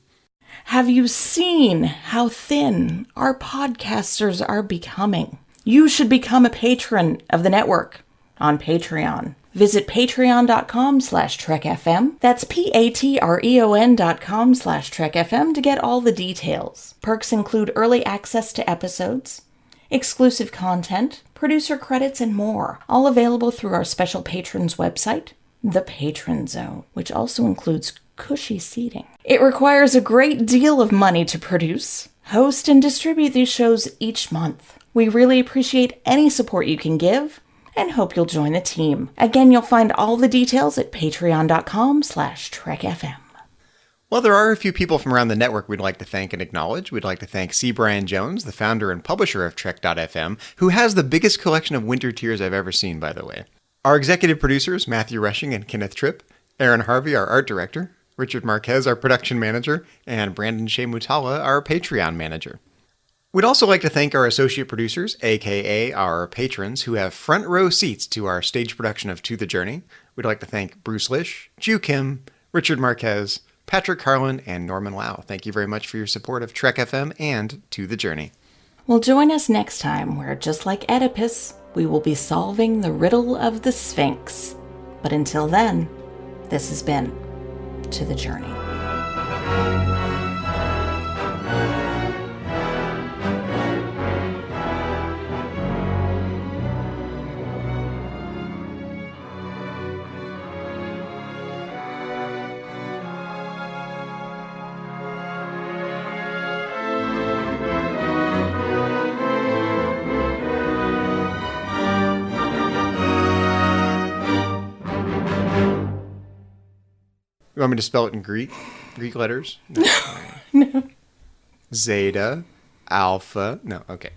Have you seen how thin our podcasters are becoming? You should become a patron of the network on Patreon. Visit patreon.com/trekfm. That's patreon.com/trekfm to get all the details. Perks include early access to episodes, exclusive content, producer credits, and more. All available through our special patrons website, The Patron Zone, which also includes cushy seating. It requires a great deal of money to produce, host, and distribute these shows each month. We really appreciate any support you can give, and hope you'll join the team. Again, you'll find all the details at patreon.com/trekfm. Well, there are a few people from around the network we'd like to thank and acknowledge. We'd like to thank C. Brian Jones, the founder and publisher of Trek.fm, who has the biggest collection of winter tears I've ever seen, by the way. Our executive producers, Matthew Rushing and Kenneth Tripp, Aaron Harvey, our art director, Richard Marquez, our production manager, and Brandon Shea Mutala, our Patreon manager. We'd also like to thank our associate producers, aka our patrons, who have front row seats to our stage production of To the Journey. We'd like to thank Bruce Lish, Ju Kim, Richard Marquez, Patrick Carlin, and Norman Lau. Thank you very much for your support of Trek FM and To the Journey. Well, join us next time where, just like Oedipus, we will be solving the riddle of the Sphinx. But until then, this has been To the Journey. You want me to spell it in Greek? Greek letters? No. Zeta, Alpha. No, okay.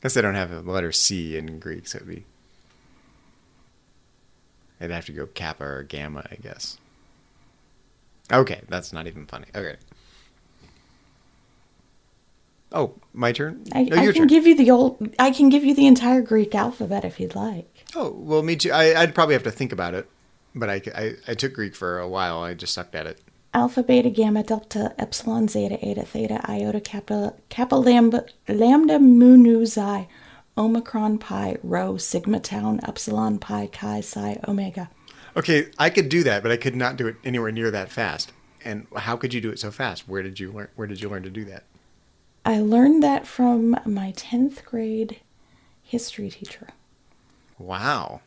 Guess I don't have a letter C in Greek, so I'd have to go Kappa or Gamma, I guess. Okay, that's not even funny. Okay. Oh, my turn? I can give you the entire Greek alphabet if you'd like. Oh, well, me too. I'd probably have to think about it, but I took Greek for a while. I just sucked at it. Alpha, beta, gamma, delta, epsilon, zeta, eta, theta, iota, kappa, lambda, mu, nu, xi, omicron, pi, rho, sigma, tau, epsilon, pi, chi, psi, omega. Okay, I could do that, but I could not do it anywhere near that fast. And how could you do it so fast? Where did you learn to do that? I learned that from my 10th grade history teacher. Wow.